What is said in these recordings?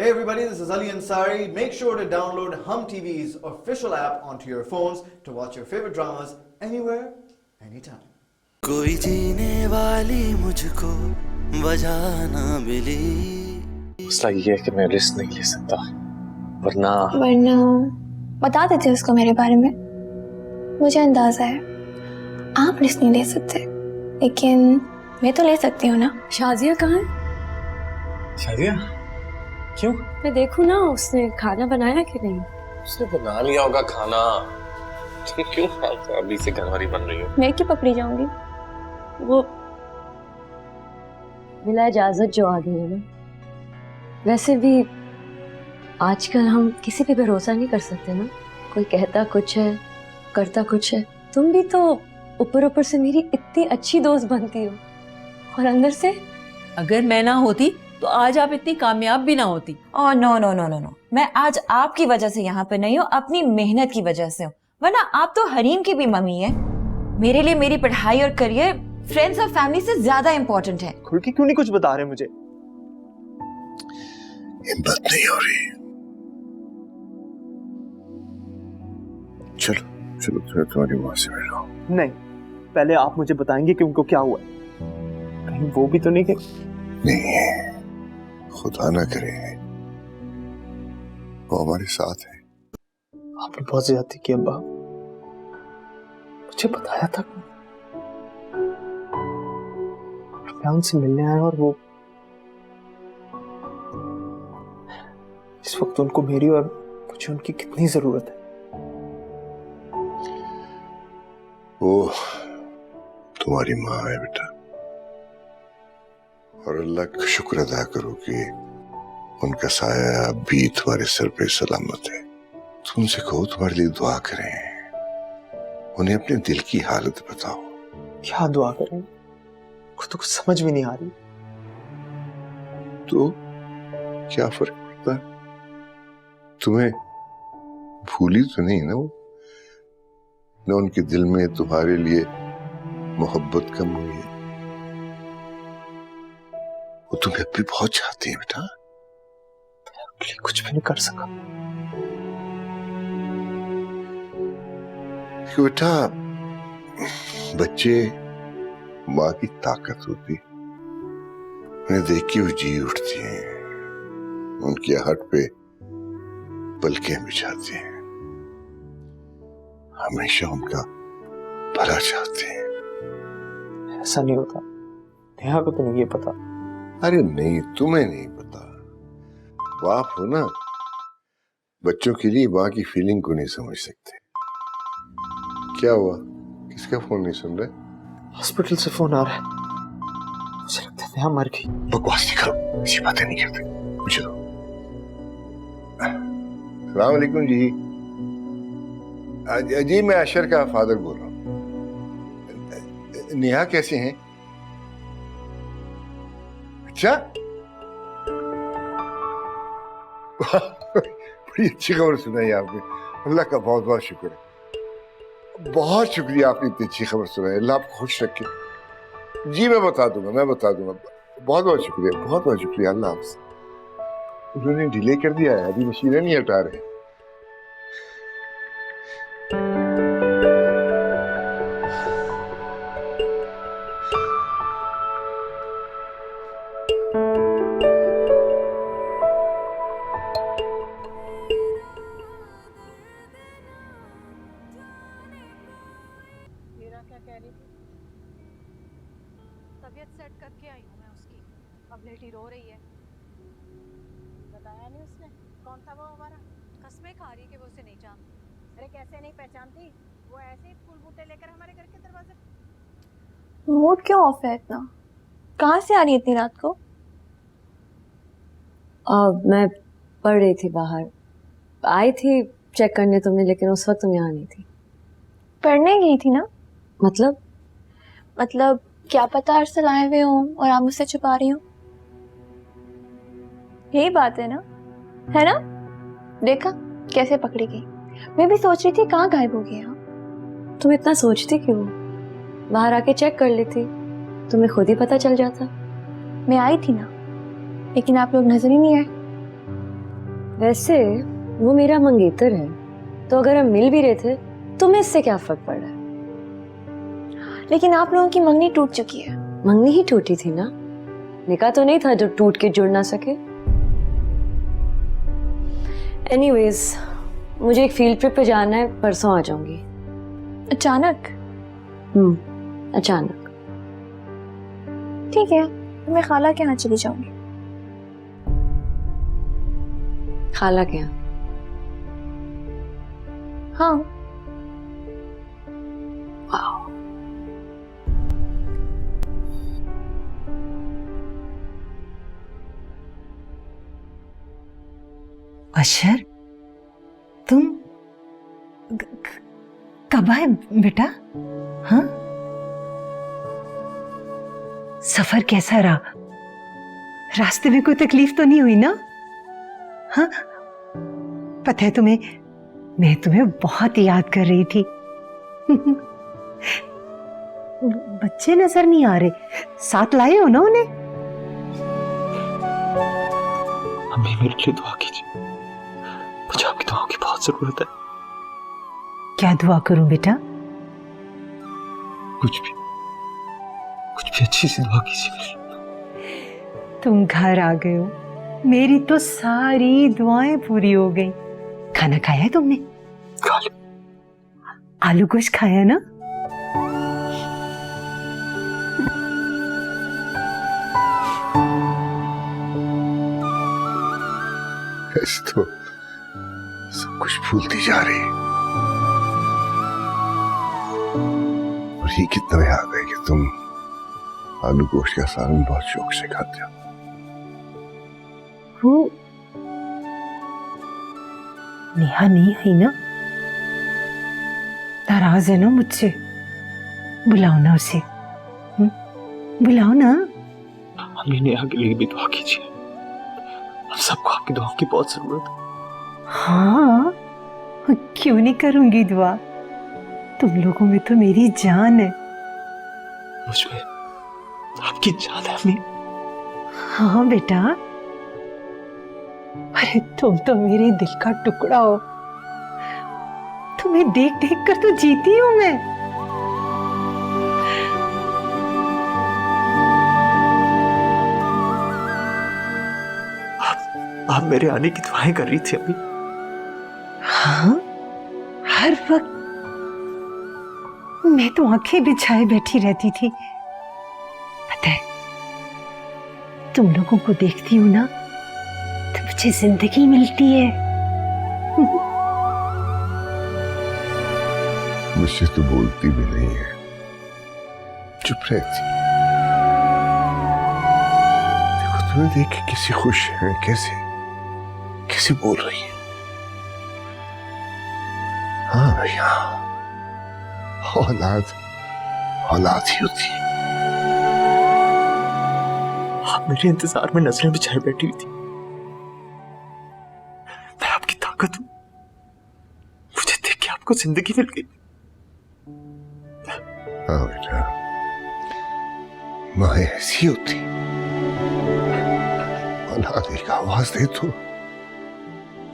Hey everybody, this is Ali Ansari. Make sure to download Hum TV's official app onto your phones to watch your favorite dramas anywhere, anytime. कोई जीने वाली मुझको वजह ना मिली। मसला ये है कि मैं रिस्क नहीं ले सकता, वरना बता देते उसको मेरे बारे में। मुझे अंदाजा है आप रिस्क नहीं ले सकते, लेकिन मैं तो ले सकती हूँ ना। शाजिया कहाँ है? शादिया क्यों? मैं देखूँ ना उसने खाना बनाया कि नहीं। उसने बना लिया होगा खाना। तुम क्यों अभी से घरवाली बन रही हो? मैं क्यों पकड़ी जाऊंगी? वो बिला इजाजत जो आ गई है ना, वैसे भी आजकल हम किसी पे भरोसा नहीं कर सकते ना। कोई कहता कुछ है करता कुछ है। तुम भी तो ऊपर ऊपर से मेरी इतनी अच्छी दोस्त बनती हो और अंदर से अगर मैं ना होती तो आज आप इतनी कामयाब भी ना होती। Oh no no no no no, मैं आज आपकी वजह से यहाँ पे नहीं हूँ, अपनी मेहनत की वजह से हूँ। वरना आप तो हरीम की भी मम्मी है। मेरे लिए मेरी पढ़ाई और करियर फ्रेंड्स और फैमिली से ज्यादा इम्पोर्टेंट है। खुल के क्यों नहीं कुछ बता रहे मुझे? हिम्मत नहीं हो रही। चलो चलो तुम्हारी माँ से मिलो। नहीं, पहले आप मुझे बताएंगे कि उनको क्या हुआ। कहीं वो भी तो नहीं कि नहीं, खुदा ना करे वो हमारे साथ है। आपने बहुत ज्यादती की अब्बा, मुझे बताया था। मैं उनसे मिलने आया और वो इस वक्त उनको मेरी और मुझे उनकी कितनी जरूरत है। वो तुम्हारी माँ है बेटा, और अल्लाह का शुक्र अदा करो कि उनका साया अब भी तुम्हारे सर पे सलामत है। तुमसे कहो तुम्हारे लिए दुआ करें, उन्हें अपने दिल की हालत बताओ। क्या दुआ करें? खुद तो कुछ समझ भी नहीं आ रही। तो क्या फर्क पड़ता है? तुम्हें भूली तो नहीं ना वो? न उनके दिल में तुम्हारे लिए मोहब्बत कम हुई है? वो तुम्हें भी बहुत चाहती है बेटा। मैं कुछ भी नहीं कर सका। बेटा, बच्चे माँ की ताकत होती, उन्हें देख के वो जी उठती हैं, उनकी आहट पे पलकें बिछाती हैं, हमेशा उनका भला चाहते हैं। ऐसा नहीं होता। नेहा को तो नहीं ये पता। अरे नहीं, तुम्हें नहीं पता। बाप हो ना, बच्चों के लिए माँ की फीलिंग को नहीं समझ सकते। क्या हुआ? किसका फोन नहीं सुन रहे? हॉस्पिटल से फोन आ रहा है। मुझे लगता है नेहा मर गई। बकवास नहीं करो, ऐसी बातें नहीं करते। मुझे दो। अस्सलाम वालेकुम जी। जी मैं अशर का फादर बोल रहा हूँ। नेहा कैसे हैं? अच्छा, बड़ी अच्छी खबर सुनाई आपने। अल्लाह का बहुत बहुत शुक्र है। बहुत शुक्रिया, आपने इतनी अच्छी खबर सुनाई। अल्लाह आपको खुश रखे। जी मैं बता दूंगा। बहुत बहुत शुक्रिया, बहुत बहुत शुक्रिया। अल्लाह हाफ़िज़। उन्होंने डिले कर दिया है, अभी मशीनें नहीं हटा रहे। तबीयत सेट करके आई हूँ मैं उसकी। अब लेटी रो रही है। बताया नहीं उसने कौन था वो हमारा? कसमें खा रही कि वो उसे नहीं जानती। अरे कैसे नहीं पहचानती? वो ऐसे ही फूल बूटे लेकर हमारे घर के दरवाजे। मूड क्यों ऑफ है इतना? कहाँ से आ रही है इतनी रात को? मैं पढ़ रही थी बाहर, आई थी चेक करने तुमने, लेकिन उस वक्त तुम यहाँ नहीं थी। पढ़ने गई थी ना? मतलब क्या पता अरसल आए हुए हों और आप मुझसे छुपा रही हो। यही बात है ना? देखा कैसे पकड़ी गई। मैं भी सोच रही थी कहाँ गायब हो गया। तुम इतना सोचती क्यों? बाहर आके चेक कर लेती, तुम्हें खुद ही पता चल जाता। मैं आई थी ना, लेकिन आप लोग नजर ही नहीं आए। वैसे वो मेरा मंगेतर है, तो अगर हम मिल भी रहे थे तो मैं इससे क्या फर्क पड़ रहा है? लेकिन आप लोगों की मंगनी टूट चुकी है। मंगनी ही टूटी थी ना, निकाह तो नहीं था जो टूट के जुड़ ना सके। एनीवेज, मुझे एक फील्ड ट्रिप पे जाना है, परसों आ जाऊंगी। अचानक? अचानक। ठीक है, तो मैं खाला के यहाँ चली जाऊंगी। खाला के यहाँ? हाँ। अशर, तुम कब आए बेटा? हाँ, सफर कैसा रहा? रास्ते में कोई तकलीफ तो नहीं हुई ना? हाँ, पता है तुम्हें, मैं तुम्हें बहुत याद कर रही थी। बच्चे नजर नहीं आ रहे, साथ लाए हो ना उन्हें? अम्मी मेरे लिए दुआ कीजिए, मुझे आपकी दुआओं की बहुत जरूरत है। क्या दुआ करूं बेटा? कुछ भी अच्छी सी दुआ कीजिए। तुम घर आ गए हो, मेरी तो सारी दुआएं पूरी हो गई। खाना खाया है तुमने? खा लिया। आलू गोश्त खाया ना? ऐसे तो सब कुछ भूलती जा रही है। और ये कितना याद है कि तुम आलू गोश्त का सालन बहुत शौक से खाते हो। वो नेहा नहीं है ना? नाराज है ना मुझसे? बुलाओ ना उसे, बुलाओ ना। अम्मी नेहा के लिए भी दुआ कीजिए, हम सबको आपकी दुआओं की बहुत जरूरत है। हाँ, क्यों नहीं करूंगी दुआ? तुम लोगों में तो मेरी जान है। मुझ में आपकी जान है अम्मी। हाँ बेटा, अरे तुम तो मेरे दिल का टुकड़ा हो। तुम्हें देख देख कर तो जीती हूं मैं। आप मेरे आने की दुआएं कर रही थी अम्मी। हाँ, हर वक्त मैं तो आंखें बिछाए बैठी रहती थी। पता है, तुम लोगों को देखती हूँ ना तो मुझे जिंदगी मिलती है। मुझसे तो बोलती भी नहीं है, चुप रहती। देखो तुम्हें देख के कैसी खुश है, कैसे बोल रही है। हाँ भैया, औलाद ही होती है। आप मेरे इंतजार में नजरें बिछाए बैठी हुई थी। मैं आपकी ताकत हूं, मुझे देख के आपको जिंदगी मिल गई। हाँ बेटा, माँ ऐसी होती, औलाद एक आवाज दे तो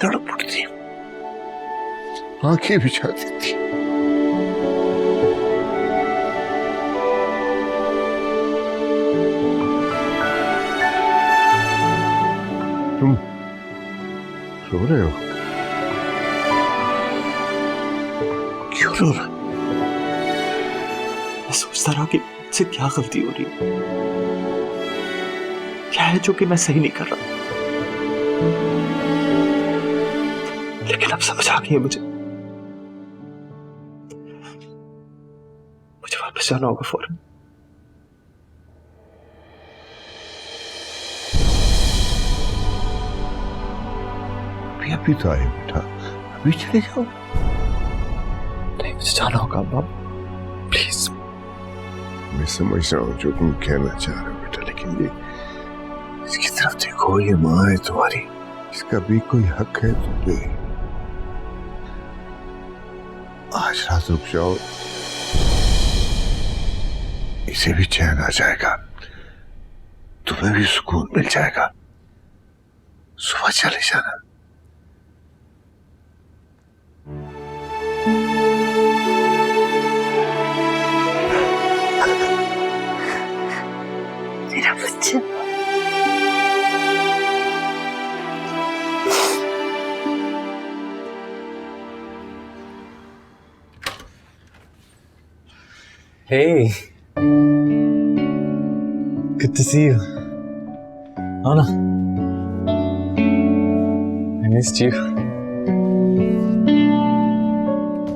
तड़प उठती, आंखें बिछा देती। तुम रो रहे हो? क्यों रो रहा? मैं सोचता रहा कि मुझसे क्या गलती हो रही है, क्या है जो कि मैं सही नहीं कर रहा। लेकिन अब समझ आ गई है मुझे वापस जाना होगा फौरन। अभी तो आए बेटा, अभी चले जाओ। नहीं, मुझे जाना होगा अब्बा, प्लीज। मैं समझ रहा हूँ जो तुम कहना चाह रहे हो बेटा, लेकिन ये इसकी तरफ देखो, ये माँ है तुम्हारी, इसका भी कोई हक है तुम पे। आज रात रुक जाओ, इसे भी चैन आ जाएगा, तुम्हें भी सुकून मिल जाएगा। सुबह चले जाना, अच्छा Hey, good to see you. Anna, I missed you.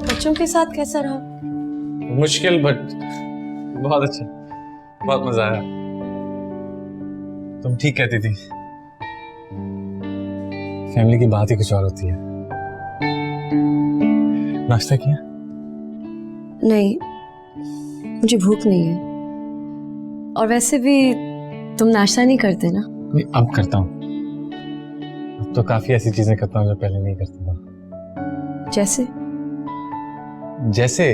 बच्चों के साथ कैसा रहा? मुश्किल बट बहुत अच्छा, बहुत मजा आया। तुम ठीक कहती थी, फैमिली की बात ही कुछ और होती है। नाश्ता किया? नहीं, मुझे भूख नहीं है। और वैसे भी तुम नाश्ता नहीं करते ना? नहीं, अब करता हूँ। अब तो काफी ऐसी चीजें करता हूँ जो पहले नहीं करता था। जैसे? जैसे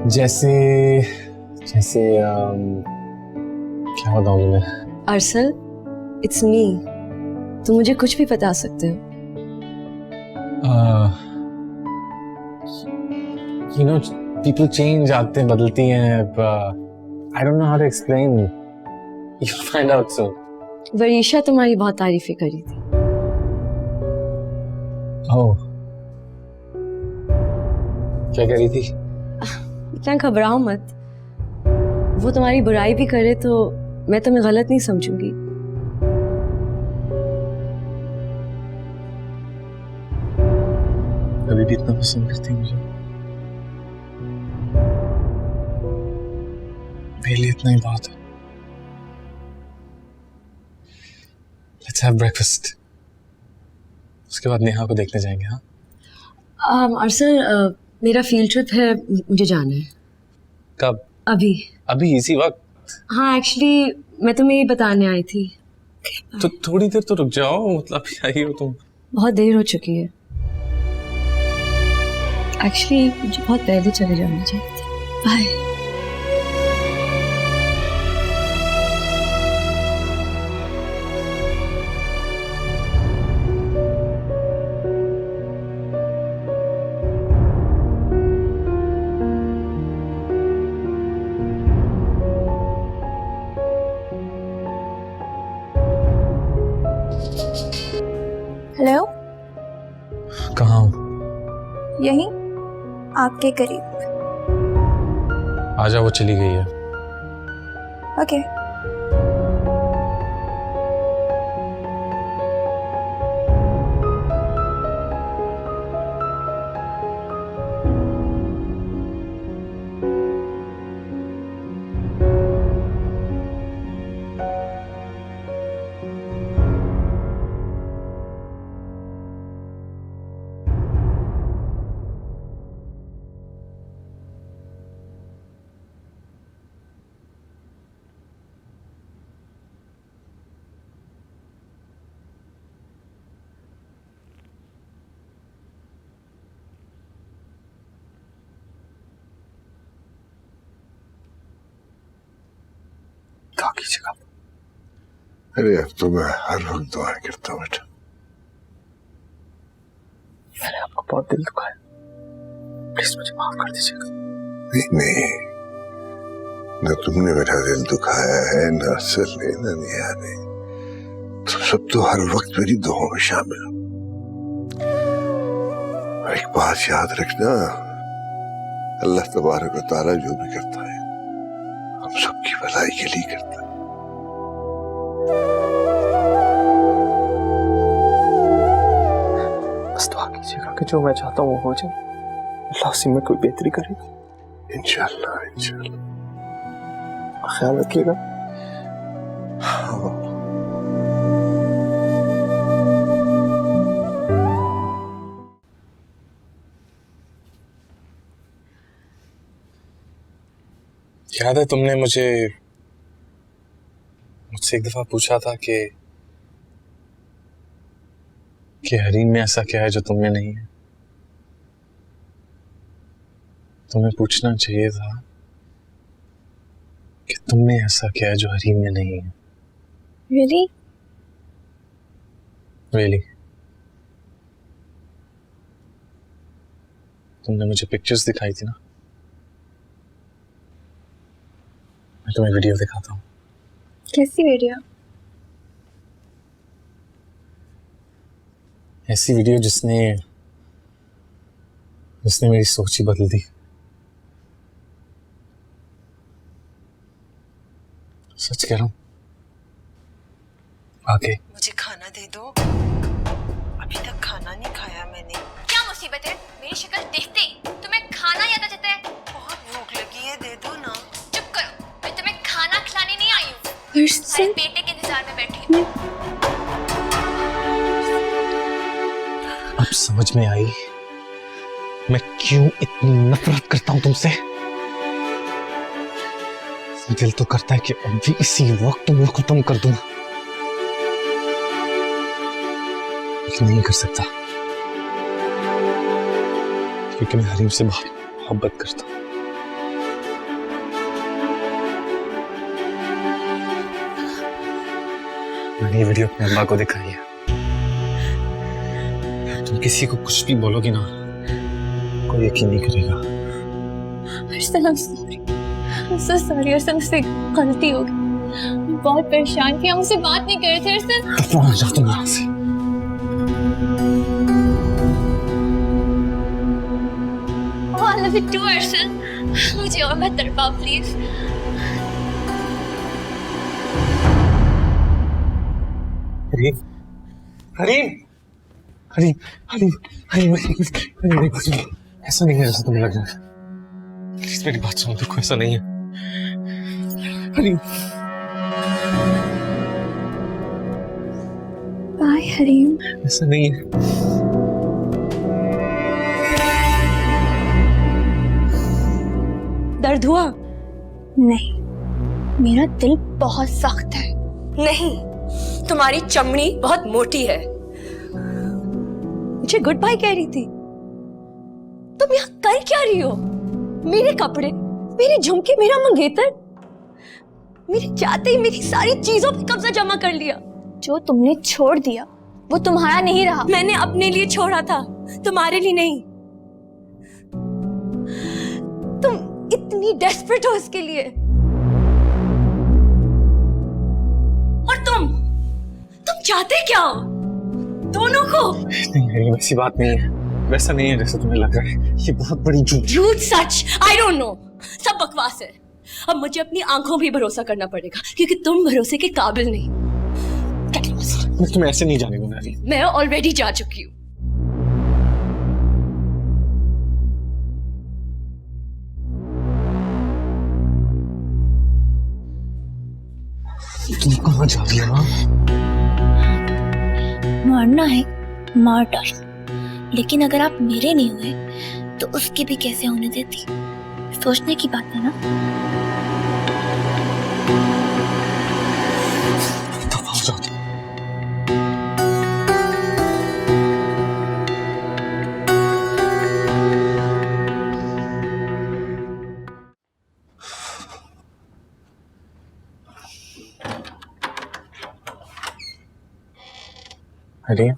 जैसे जैसे क्या बताऊँ तुम्हें? अरसल, इट्स मी। तुम मुझे कुछ भी बता सकते हो। You know, people change, आदतें बदलती हैं। I don't know how to explain. You'll find out soon. Varisha तुम्हारी बहुत तारीफें करी थी। Oh. क्या कह रही थी? इतना घबराओ मत। वो तुम्हारी बुराई भी करे तो मैं तुम्हें गलत नहीं समझूंगी। अभी भी इतना पसंद करती है मुझे? मेरे लिए इतना ही बहुत है। Let's have breakfast. उसके बाद नेहा को देखने जाएंगे। हाँ? अरसल, मेरा फील्ड ट्रिप है, मुझे जाना है। कब? अभी। अभी इसी वक्त? हाँ, एक्चुअली मैं तुम्हें ये बताने आई थी। तो थोड़ी देर तो रुक जाओ, मतलब आई हो तुम। बहुत देर हो चुकी है। एक्चुअली मुझे बहुत पहले चले जाना चाहिए था। बाय। हेलो, कहाँ हो? यहीं आपके करीब। आजा, वो चली गई है। ओके। दुआ कीजिएगा। अरे अब तो मैं हर वक्त दुआएं करता हूँ बेटा। मैंने आपको बहुत दिल दुखाया, प्लीज मुझे माफ कर दीजिएगा। नहीं, न तुमने मेरा दिल दुखाया है, न असल ने, न नेहा ने। तुम सब तो हर वक्त मेरी दुआओं में शामिल हो। और एक बात याद रखना, अल्लाह तबारक व तआला जो भी करता है हम सबकी भलाई के लिए करता है। बस दुआ कीजिएगा कि जो मैं चाहता हूँ वो हो जाए। अल्लाह उसी में कोई बेहतरी करेगा। इंशाअल्लाह, इंशाअल्लाह। ख्याल रखिएगा। याद है तुमने मुझसे एक दफा पूछा था कि हरीम में ऐसा क्या है जो तुम में नहीं है? तुम्हें पूछना चाहिए था कि तुम में ऐसा क्या है जो हरीम में नहीं है। Really? Really? तुमने मुझे पिक्चर्स दिखाई थी ना, मैं तुम्हें वीडियो दिखाता हूँ। कैसी वीडियो? ऐसी वीडियो जिसने मेरी सोच ही बदल दी। सच कह रहा हूँ। आगे मुझे खाना दे दो, अभी तक खाना नहीं खाया मैंने। क्या मुसीबत है? मेरी शक्ल देखते ही तुम्हें खाना याद आ जाता है? बहुत भूख लगी है, दे दो ना। चुप करो, मैं तुम्हें खाना खिलाने नहीं आई हूँ। तुम्हारे बेटे के इंतजार में बैठी हूँ। अब समझ में आई मैं क्यों इतनी नफरत करता हूं तुमसे। दिल तो करता है कि अभी इसी वक्त तुम खत्म कर दूं, लेकिन नहीं कर सकता क्योंकि मैं हरीम से बहुत मोहब्बत करता हूं। मैंने ये वीडियो अपने अब्बा को दिखाई है। तुम किसी को कुछ भी बोलोगी ना, कोई यकीन नहीं करेगा। Arshan, I'm sorry. I'm so sorry, Arshan, मुझसे गलती हो गई। मैं बहुत परेशान थी, हम मुझसे बात नहीं कर रहे थे अर्शन। कहाँ जा तुम यहाँ से? Oh, I love you too, Arshan. मुझे और मत तड़पाओ प्लीज। हरीम, हरीम, हरीम, हरीम, हरीम, हरीम, ऐसा नहीं है जैसा तुम्हें लग रहा है। प्लीज मेरी बात सुनो, देखो ऐसा नहीं है। हरीम, बाय हरीम। ऐसा नहीं है। दर्द हुआ? नहीं, मेरा दिल बहुत सख्त है। नहीं, तुम्हारी चमड़ी बहुत मोटी है। मुझे गुड बाय कह रही थी। तुम यहाँ कर क्या रही हो? मेरे कपड़े, मेरे झुमके, मेरा मंगेतर, मेरे चाहते ही मेरी सारी चीजों पे कब्जा जमा कर लिया। जो तुमने छोड़ दिया वो तुम्हारा नहीं रहा। मैंने अपने लिए छोड़ा था, तुम्हारे लिए नहीं। तुम इतनी डेस्परेट हो इसके लिए। और तुम चाहते क्या हो? दोनों को? नहीं हरीम, ऐसी बात नहीं है। वैसा नहीं है जैसा तुम्हें लग रहा है। ये बहुत बड़ी झूठ। झूठ सच, आई डोंट नो, सब बकवास है। अब मुझे अपनी आंखों पे भरोसा करना पड़ेगा क्योंकि तुम भरोसे के काबिल नहीं। मैं तुम्हें ऐसे नहीं जाने दूंगा हरीम। मैं ऑलरेडी जा चुकी हूँ। तुम कहाँ जा रही हो? मारना है मार डालो, लेकिन अगर आप मेरे नहीं हुए तो उसकी भी कैसे होने देती? सोचने की बात है ना। दफा हो जाओ तुम। हरीम,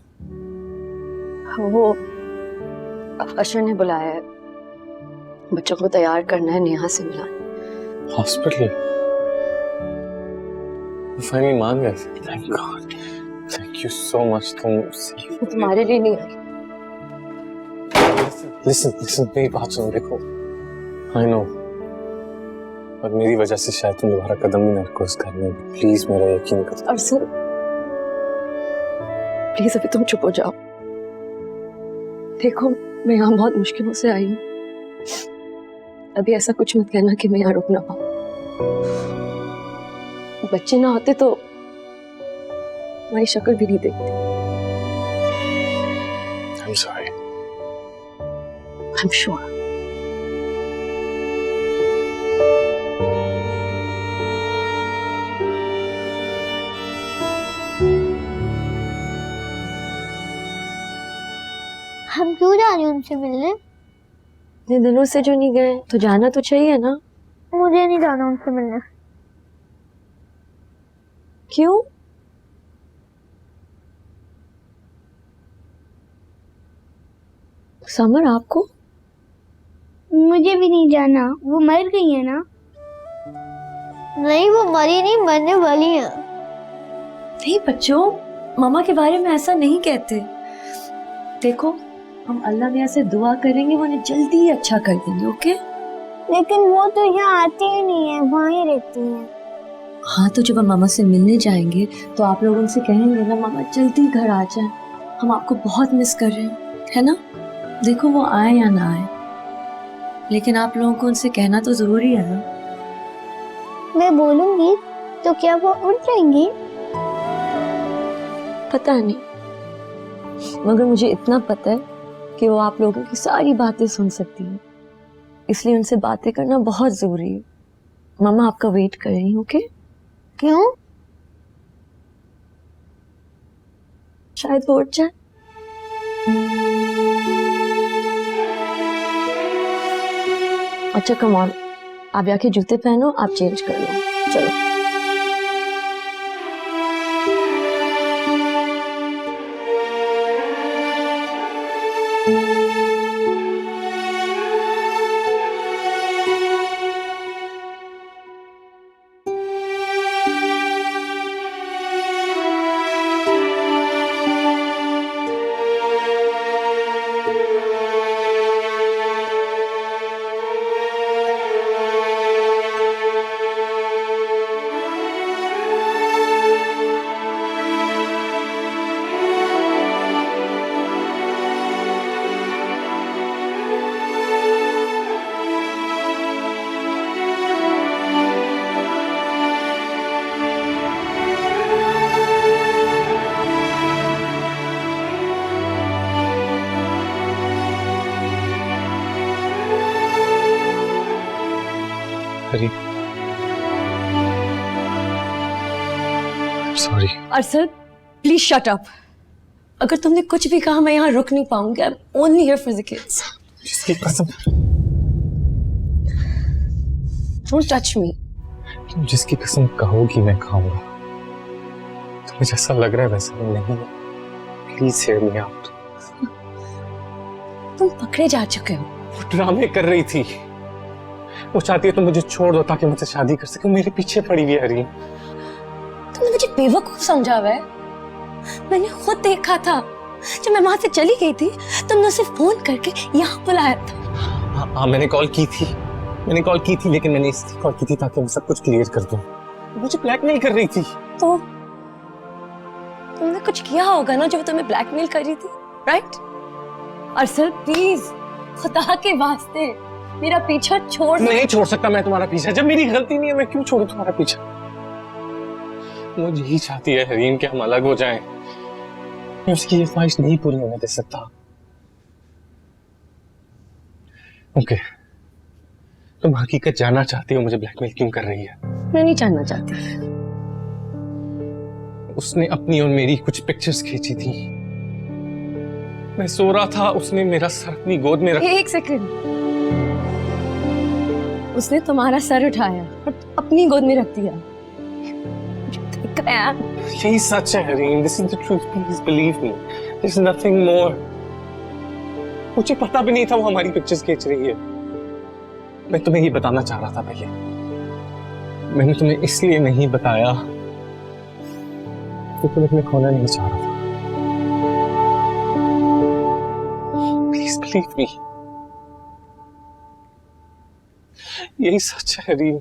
वो अशर ने बुलाया है, बच्चों को तैयार करना है, नेहा से मिलाना। हॉस्पिटल? फाइनली मान गए। Thank God, thank you so much. तुम तुम्हारे लिए नहीं आई। लिसन लिसन, मेरी बात सुनो। देखो आई नो, और मेरी वजह से शायद तुम दोबारा कदम नहीं ना रखो इस घर में। प्लीज मेरा यकीन करो। अरसल, प्लीज अभी तुम चुप हो जाओ। देखो मैं यहाँ बहुत मुश्किलों से आई हूँ। अभी ऐसा कुछ मत कहना कि मैं यहाँ रुक ना पाऊँ। बच्चे ना आते तो तुम्हारी शक्ल भी नहीं देखती। I'm sorry. I'm sure. हम क्यों जा रहे हैं उनसे मिलने? इतने दिनों से जो नहीं गए तो जाना तो चाहिए ना। मुझे नहीं जाना उनसे मिलने। क्यों? समर, आपको? मुझे भी नहीं जाना, वो मर गई है ना। नहीं, वो मरी नहीं, मरने वाली है। नहीं बच्चों, मामा के बारे में ऐसा नहीं कहते। देखो, हम अल्लाह मियाँ से दुआ करेंगे, वो उन्हें जल्दी ही अच्छा कर देंगे। ओके? लेकिन वो तो यहाँ आती ही नहीं है, वहाँ ही रहती है। हाँ, तो जब हम मामा से मिलने जाएंगे तो आप लोग उनसे कहेंगे ना, मामा जल्दी घर आ जाए, हम आपको बहुत मिस कर रहे हैं, है ना? देखो, वो आए या ना आए, लेकिन आप लोगों को उनसे कहना तो जरूरी है ना। मैं बोलूंगी तो क्या वो उठ जाएंगी? पता नहीं, मगर मुझे इतना पता है कि वो आप लोगों की सारी बातें सुन सकती है, इसलिए उनसे बातें करना बहुत जरूरी है। मामा आपका वेट कर रही हूँ। ओके? क्यों? शायद वो उठ जाए। अच्छा कम ऑन, आप जाके जूते पहनो, आप चेंज कर लो। चलो। Sorry. Arshad, please shut up. अगर तुमने कुछ भी कहा मैं यहाँ रुक नहीं पाऊंगी। I am only here for the kids. जिसकी कसम, डोंट टच मी। तुम जिसकी कसम कहोगी मैं खाऊंगा। तुम्हें जैसा लग रहा है वैसा नहीं है। Please hear me out. तुम पकड़े जा चुके हो। वो ड्रामे कर रही थी। वो चाहती है तुम मुझे छोड़ दो ताकि मुझसे शादी कर सके। मेरे पीछे पड़ी हुई है हरीम। तुमने मुझे बेवकूफ समझा हुआ है। मैंने खुद देखा था जब मैं वहां से चली गई थी, तुमने उसे फोन करके यहाँ बुलाया था। हाँ, मैंने कॉल की थी। लेकिन मैंने इसलिए कॉल की थी ताकि मैं सब कुछ क्लियर कर दूं। मुझे ब्लैकमेल कर रही थी। तो तुमने कुछ किया होगा ना जो तुम्हें ब्लैकमेल कर रही थी, राइट? अरशद प्लीज, खुदा के वास्ते मेरा पीछा छोड़। नहीं छोड़ सकता मैं तुम्हारा पीछा। जब मेरी गलती नहीं है मैं क्यों छोड़ूं तुम्हारा पीछा? वो यही चाहती है हरीम कि हम अलग हो जाएं। मैं उसकी ये ख्वाहिश नहीं पूरी होने दे सकता। ओके, तुम हकीकत जानना चाहती हो मुझे ब्लैकमेल क्यों कर रही है? मैं नहीं जानना चाहती। उसने अपनी और मेरी कुछ पिक्चर्स खींची थी। मैं सो रहा था, उसने मेरा सर अपनी गोद में रखा। एक सेकंड, उसने तुम्हारा सर उठाया और अपनी गोद में रख दिया। यही सच है Hareem. This is the truth. Please believe me. There's nothing more. मुझे पता भी नहीं था वो हमारी पिक्चर्स खींच रही है। मैं तुम्हें ये बताना चाह रहा था पहले। मैंने तुम्हें इसलिए नहीं बताया कि तुम्हें मैं खोना नहीं चाह रहा था। Please believe me. यही सच है हरीम।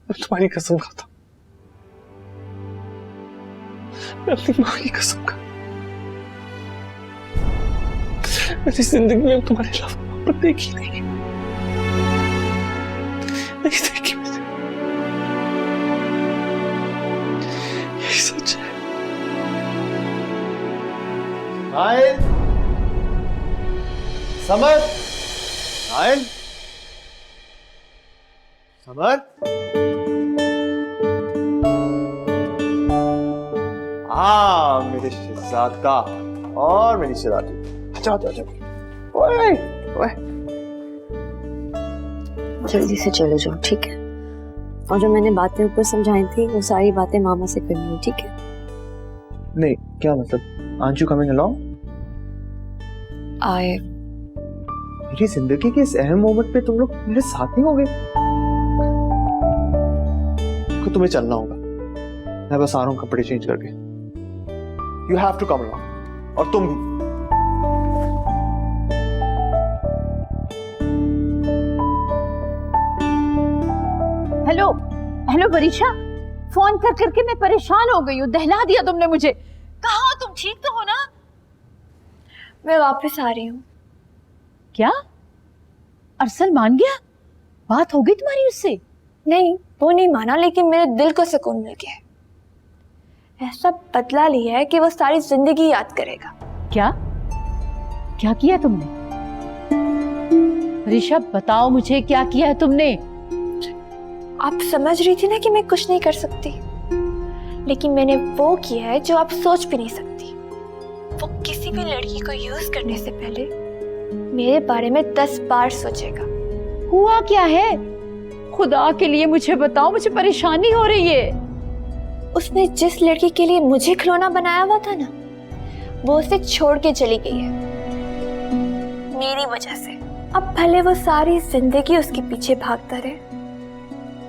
मैं तुम्हारी कसम खाता हूं। मैं अपनी माँ की कसम खाता। मेरी जिंदगी में तुम्हारे अलावा मोहब्बत देखी नहीं देखी मैंने। यही सच है। Nile, summer, Nile, summer. हाँ, मेरे शहजादा और मेरी शहजादी। अच्छा अच्छा अच्छा। ओए ओए, जल्दी से चले जाओ, ठीक है? और जो मैंने बातें ऊपर समझाई थी वो सारी बातें मामा से करनी है, ठीक है? नहीं, क्या मतलब? Aren't you coming along? मेरी जिंदगी के इस अहम मोमेंट पे तुम लोग मेरे साथ नहीं होगे? तो तुम्हें चलना होगा, मैं बस आ रहा हूँ कपड़े चेंज करके। You have to come along, और तुम भी। हेलो हेलो वरीशा, फोन कर करके मैं परेशान हो गई हूँ। दहला दिया तुमने मुझे। कहाँ हो तुम? ठीक तो हो ना? मैं वापस आ रही हूँ। क्या अरसल मान गया? बात हो गई तुम्हारी उससे? नहीं, वो नहीं माना, लेकिन मेरे दिल को सुकून मिल गया। ऐसा बदला लिया है कि वो सारी जिंदगी याद करेगा। क्या क्या किया तुमने? ऋषभ बताओ मुझे, क्या किया है तुमने? आप समझ रही थी ना कि मैं कुछ नहीं कर सकती, लेकिन मैंने वो किया है जो आप सोच भी नहीं सकती। वो किसी भी लड़की को यूज करने से पहले मेरे बारे में 10 बार सोचेगा। हुआ क्या है? खुदा के लिए मुझे बताओ, मुझे परेशानी हो रही है। उसने जिस लड़की के लिए मुझे खिलौना बनाया हुआ था ना, वो उसे छोड़ के चली गई है मेरी वजह से। अब भले वो सारी जिंदगी उसके पीछे भागता रहे,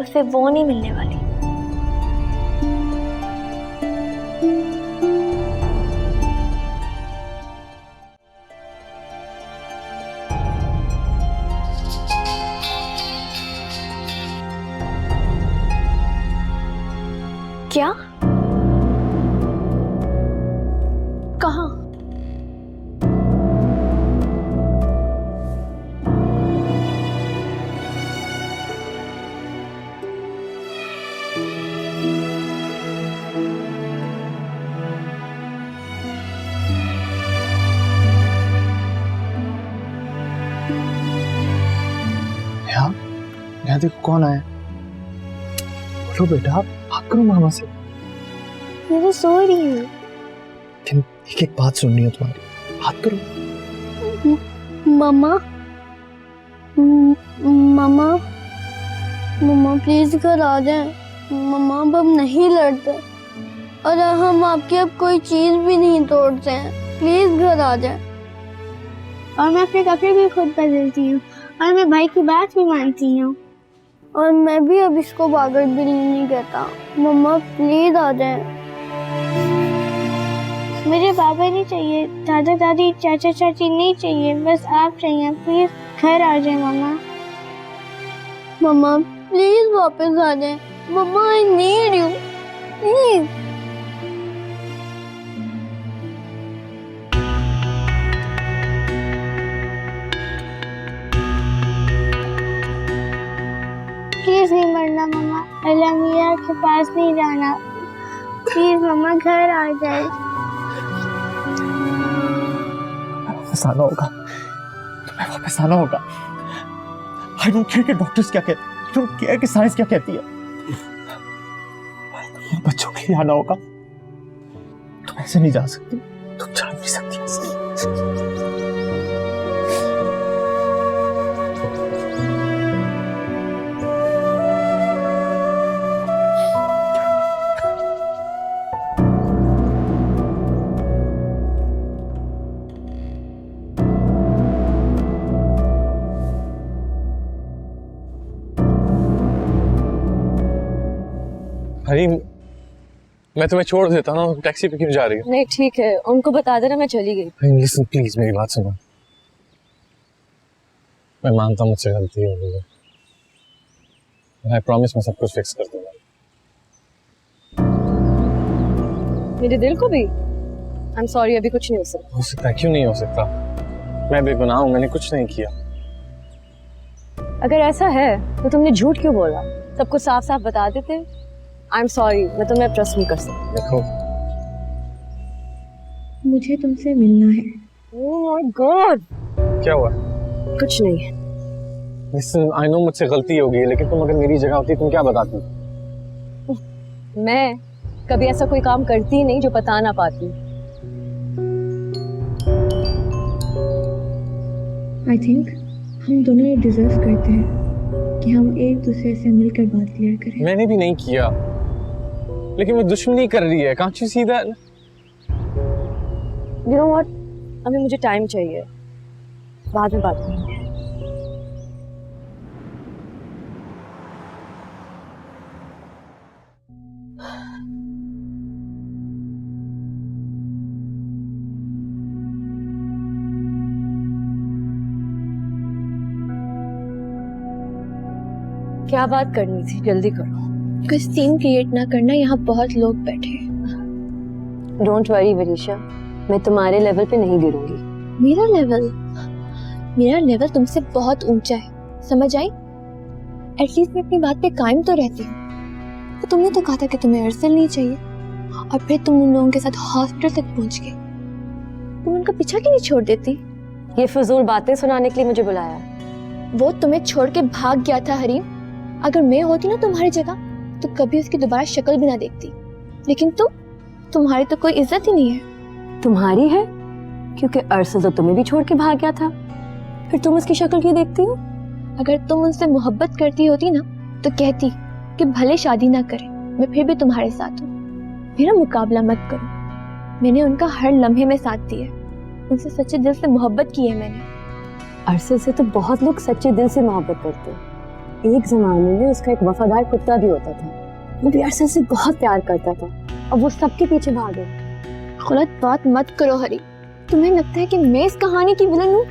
उसे वो नहीं मिलने वाली। क्या? कहाँ? यहाँ देखो कौन आया। बोलो बेटा, बात करो मामा से। मैं तो सो रही हूँ। लेकिन एक एक बात सुननी है तुम्हारी, बात करो। मामा मामा मामा प्लीज घर आ जाए। मामा अब हम नहीं लड़ते और हम आपकी अब कोई चीज भी नहीं तोड़ते हैं। प्लीज घर आ जाए। और मैं अपने कपड़े भी खुद बदलती हूँ और मैं भाई की बात भी मानती हूँ, और मैं भी अब इसको पागल बिल्ली नहीं कहता। मम्मा प्लीज आ जाए। मुझे पापा नहीं चाहिए, दादा दादी चाचा चाची नहीं चाहिए, बस आप चाहिए। प्लीज घर आ जाए मम्मा। मम्मा प्लीज वापस आ जाए। मम्मा I need you please. Please नहीं मरना मम्मा, अलमिया के पास नहीं जाना। प्लीज मम्मा घर आ जाए। वापस आना होगा, तुम्हें वापस आना होगा। आई डोंट केयर कि डॉक्टर्स क्या कहते हैं, आई डोंट केयर कि साइंस क्या कहती है। बच्चों के लिए आना होगा। तुम ऐसे नहीं जा सकती, तुम जा नहीं सकती ऐसे। हरी, मैं तुम्हें छोड़ देता हूँ, टैक्सी पे क्यों जा रही हो? नहीं ठीक है, उनको बता देना मैं चली गई। लिसन प्लीज, मेरी बात सुनो। मैं मानता हूँ मुझसे गलती हो गई है, आई प्रॉमिस मैं सब कुछ फिक्स कर दूंगा। मेरे दिल को भी आई एम सॉरी, अभी कुछ नहीं हो सकता। हो सकता है, क्यों नहीं हो सकता? मैं बेगुनाह हूँ, मैंने कुछ नहीं किया। अगर ऐसा है तो तुमने झूठ क्यों बोला? सबको साफ साफ बता देते। आई एम सॉरी, मैं तुम्हें ट्रस्ट नहीं कर सकती। देखो, मुझे तुमसे मिलना है। Oh my God. क्या हुआ? कुछ नहीं है। लिसन, आई नो मुझसे गलती हो गई है, लेकिन तुम अगर मेरी जगह होती तुम क्या बताती? मैं कभी ऐसा कोई काम करती नहीं जो बता ना पाती। आई थिंक हम दोनों ये डिजर्व करते हैं कि हम एक दूसरे से मिलकर बात क्लियर करें। मैंने भी नहीं किया, लेकिन वो दुश्मनी कर रही है। Can't you see that? You know what, अभी मुझे टाइम चाहिए, बाद में बात करेंगे। क्या बात करनी थी, जल्दी करो। कुछ सीन क्रिएट ना करना, यहाँ बहुत लोग बैठे हैं। डोंट वरी वरीशा, मैं तुम्हारे लेवल पे नहीं गिरूंगी। मेरा लेवल तुमसे बहुत ऊंचा है, समझ आई? एटलीस्ट मैं अपनी बात पे कायम तो रहती हूँ। तो तुमने तो कहा था कि तुम्हें अरसल नहीं चाहिए, और फिर तुम उन लोगों के साथ हॉस्पिटल तक पहुंच गए। तुम उनका पीछा क्यों नहीं छोड़ देती? ये फजूल बातें सुनाने के लिए मुझे बुलाया? वो तुम्हें छोड़ के भाग गया था हरीम। अगर मैं होती ना तुम्हारी जगह तो कभी उसकी दोबारा शक्ल भी ना देखती। लेकिन तुम्हारी तो कोई इज्जत ही नहीं है। तुम्हारी है क्योंकि अरसल तो तुम्हें भी छोड़ के भाग गया था, फिर तुम उसकी शक्ल क्यों देखती हो? अगर तुम उनसे मोहब्बत करती होती ना तो कहती कि भले शादी ना करें, मैं फिर भी तुम्हारे साथ हूँ। मेरा मुकाबला मत करो। मैंने उनका हर लम्हे में साथ दिया, उनसे सच्चे दिल से मोहब्बत की है मैंने। अरसल से तो बहुत लोग सच्चे दिल से मोहब्बत करते हैं। एक जमाने में उसका एक वफादार कुत्ता भी होता था, वो भी अरसल से बहुत प्यार करता था, अब वो सबके पीछे भागे। गलत बात मत करो हरी। तुम्हें लगता है कि मैं इस कहानी की विलन हूँ?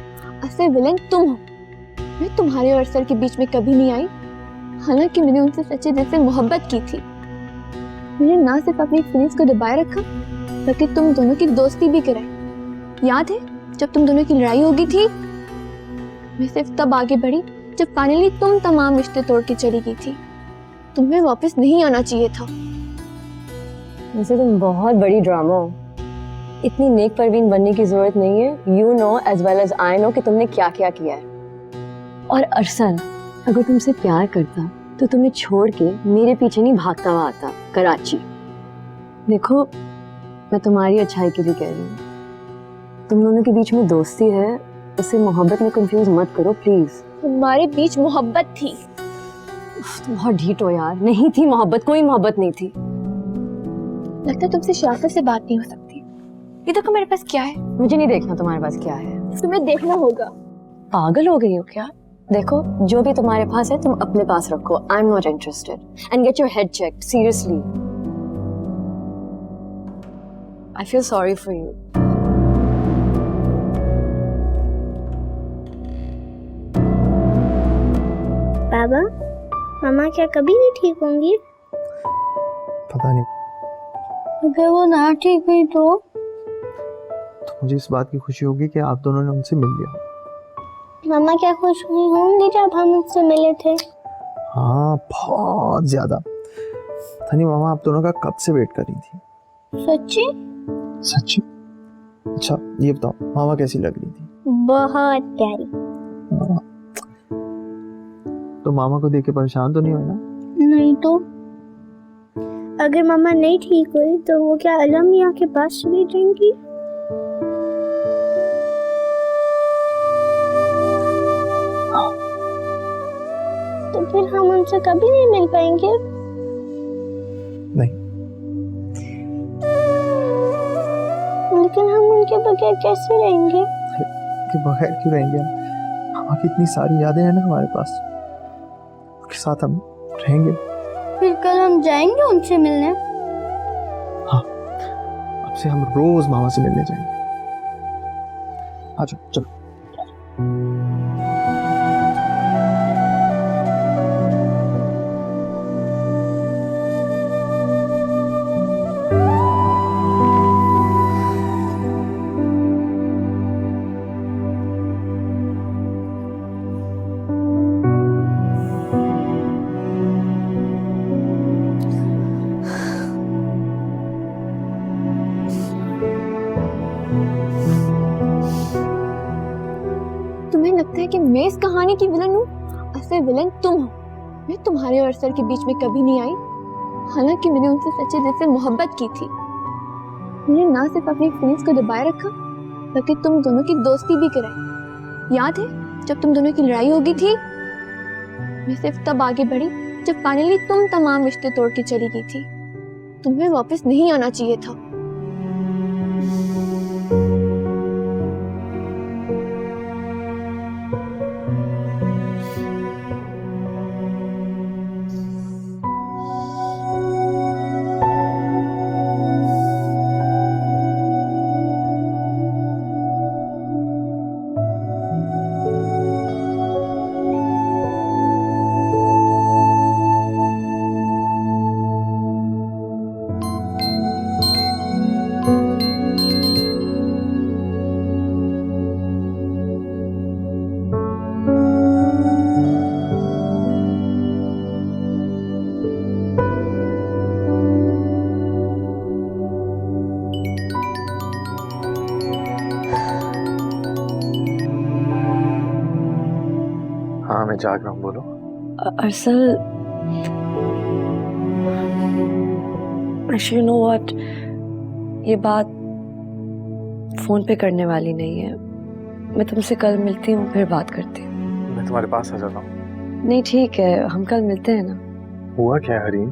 असल विलन तुम हो। मैं तुम्हारे और अरसल के बीच में कभी नहीं आई, हालांकि मैंने उनसे सच्चे दिल से मोहब्बत की थी। मैंने ना सिर्फ अपनी फीलिंग्स को दबाए रखा, बल्कि तुम दोनों की दोस्ती भी कराई। याद है जब तुम दोनों की लड़ाई हो गई थी? मैं सिर्फ तब आगे बढ़ी जब फाइनली तुम तमाम रिश्ते तोड़ के चली गई थी। तुम्हें वापस नहीं आना चाहिए था। वैसे तुम बहुत बड़ी ड्रामा हो, इतनी नेक परवीन बनने की जरूरत नहीं है। You know as well as I know कि तुमने क्या क्या किया है। और अरसल अगर तुमसे प्यार करता तो तुम्हें छोड़ के मेरे पीछे नहीं भागता हुआ आता कराची। देखो मैं तुम्हारी अच्छाई के लिए कह रही हूँ, तुम दोनों के बीच में दोस्ती है, उसे मोहब्बत में कंफ्यूज मत करो प्लीज। हमारे बीच मोहब्बत थी। तुम बहुत ढीठ हो यार, नहीं थी मोहब्बत, कोई मोहब्बत नहीं थी। लगता है तुमसे शराफत से बात नहीं हो सकती। ये देखो मेरे पास क्या है। मुझे नहीं देखना तुम्हारे पास क्या है, तुम्हें देखना होगा। पागल हो गई हो क्या? देखो जो भी तुम्हारे पास है तुम अपने पास रखो। I am not interested and get your head checked seriously. I feel sorry for you. बाबा, मामा क्या कभी नहीं ठीक होंगी? पता नहीं। अगर वो ना ठीक हुई तो मुझे इस बात की खुशी होगी कि आप दोनों ने उनसे मिल लिया। मामा क्या खुश हुई होंगी जब हम उससे मिले थे? हाँ बहुत ज्यादा। पता नहीं मामा आप दोनों का कब से वेट कर रही थी। सच्ची? सच्ची? अच्छा ये बताओ मामा कैसी लग रही थी? बहुत प्यारी। तो मामा को देख के परेशान तो नहीं हुए ना? नहीं तो। अगर मामा नहीं ठीक हुई तो वो क्या अलम मियां के पास चली जाएंगी? तो फिर हम उनसे कभी नहीं मिल पाएंगे? नहीं। लेकिन हम उनके बगैर कैसे रहेंगे? के बगैर क्यों रहेंगे हम? मामा की इतनी सारी यादें हैं ना हमारे पास, उनके साथ हम रहेंगे। फिर कल हम जाएंगे उनसे मिलने? हाँ, अब से हम रोज मामा से मिलने जाएंगे। आ जाओ चलो। तुम्हें लगता है कि मैं इस कहानी की विलन हूँ? असल विलन तुम हो। मैं तुम्हारे और अरसल के बीच में कभी नहीं आई, हालांकि मैंने उनसे सच्चे दिल से मोहब्बत की थी। मैंने ना सिर्फ अपनी फीलिंग्स को दबाए रखा, बल्कि तुम दोनों की दोस्ती भी कराई। याद है जब तुम दोनों की लड़ाई हो गई थी? मैं सिर्फ तब आगे बढ़ी जब फाइनली तुम तमाम रिश्ते तोड़ के चली गई थी। तुम्हें वापस नहीं आना चाहिए था। हाँ मैं जाग रहा हूँ, बोलो। अरसल, यू नो व्हाट, ये बात फोन पे करने वाली नहीं है। मैं तुमसे कल मिलती हूँ, फिर बात करती हूँ। मैं तुम्हारे पास आ जाता हूँ। नहीं ठीक है, हम कल मिलते हैं ना। हुआ क्या हरीम?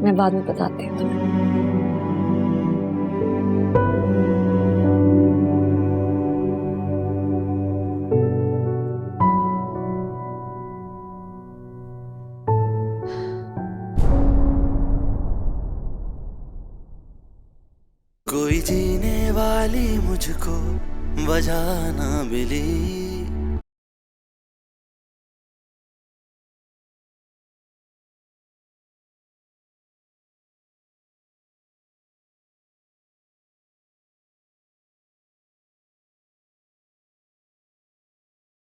मैं बाद में बताती हूँ तुम्हें। कोई जीने वाली मुझको वजह ना मिली।